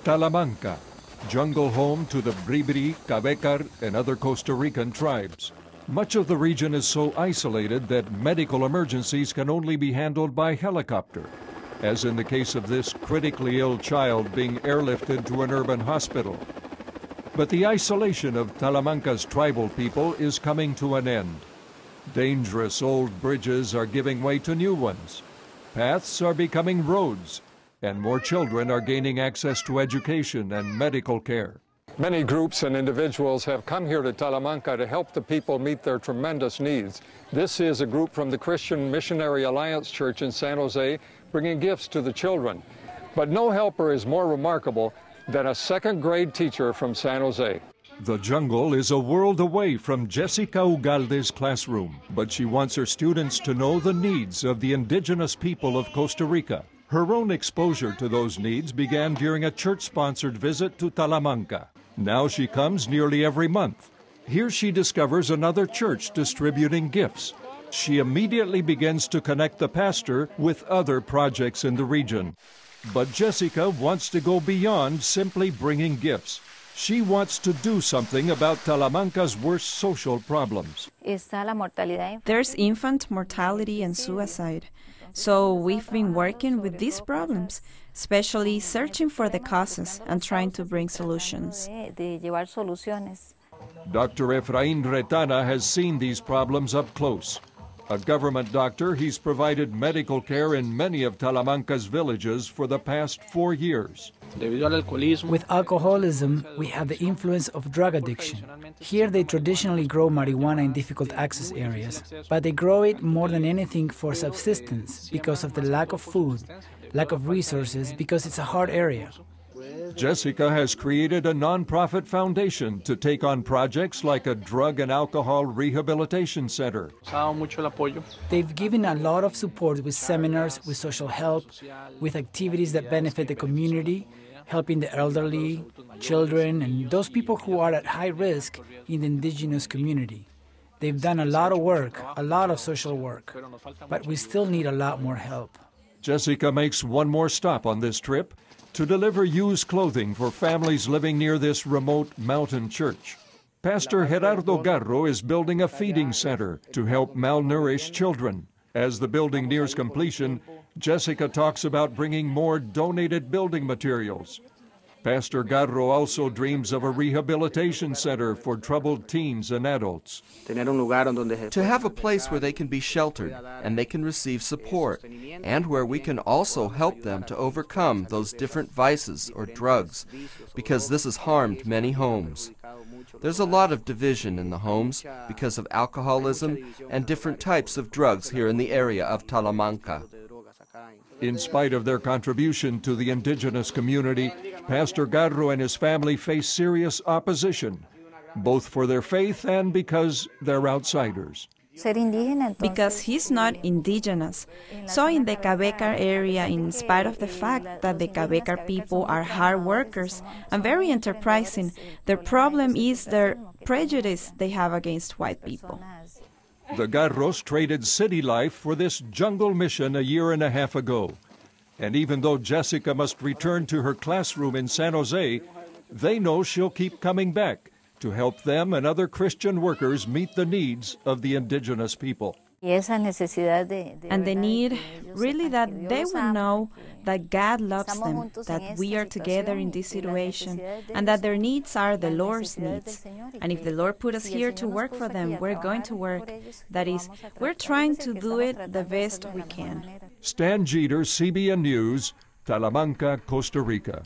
Talamanca, jungle home to the Bribri, Cabecar, and other Costa Rican tribes. Much of the region is so isolated that medical emergencies can only be handled by helicopter, as in the case of this critically ill child being airlifted to an urban hospital. But the isolation of Talamanca's tribal people is coming to an end. Dangerous old bridges are giving way to new ones. Paths are becoming roads, and more children are gaining access to education and medical care. Many groups and individuals have come here to Talamanca to help the people meet their tremendous needs. This is a group from the Christian Missionary Alliance Church in San Jose bringing gifts to the children. But no helper is more remarkable than a second-grade teacher from San Jose. The jungle is a world away from Jessica Ugalde's classroom, but she wants her students to know the needs of the indigenous people of Costa Rica. Her own exposure to those needs began during a church-sponsored visit to Talamanca. Now she comes nearly every month. Here she discovers another church distributing gifts. She immediately begins to connect the pastor with other projects in the region. But Jessica wants to go beyond simply bringing gifts. She wants to do something about Talamanca's worst social problems. There's infant mortality and suicide. So we've been working with these problems, especially searching for the causes and trying to bring solutions. Dr. Efrain Retana has seen these problems up close. A government doctor, he's provided medical care in many of Talamanca's villages for the past 4 years. With alcoholism, we have the influence of drug addiction. Here they traditionally grow marijuana in difficult access areas, but they grow it more than anything for subsistence because of the lack of food, lack of resources, because it's a hard area. Jessica has created a non-profit foundation to take on projects like a drug and alcohol rehabilitation center. They've given a lot of support with seminars, with social help, with activities that benefit the community, helping the elderly, children, and those people who are at high risk in the indigenous community. They've done a lot of work, a lot of social work, but we still need a lot more help. Jessica makes one more stop on this trip to deliver used clothing for families living near this remote mountain church. Pastor Gerardo Garro is building a feeding center to help malnourished children. As the building nears completion, Jessica talks about bringing more donated building materials. Pastor Garro also dreams of a rehabilitation center for troubled teens and adults. To have a place where they can be sheltered and they can receive support, and where we can also help them to overcome those different vices or drugs, because this has harmed many homes. There's a lot of division in the homes because of alcoholism and different types of drugs here in the area of Talamanca. In spite of their contribution to the indigenous community, Pastor Garro and his family face serious opposition, both for their faith and because they're outsiders. Because he's not indigenous. So in the Cabecar area, in spite of the fact that the Cabecar people are hard workers and very enterprising, their problem is their prejudice they have against white people. The Garros traded city life for this jungle mission a year and a half ago. And even though Jessica must return to her classroom in San Jose, they know she'll keep coming back to help them and other Christian workers meet the needs of the indigenous people. And the need, really, that they will know that God loves them, that we are together in this situation, and that their needs are the Lord's needs. And if the Lord put us here to work for them, we're going to work. That is, we're trying to do it the best we can. Stan Jeter, CBN News, Talamanca, Costa Rica.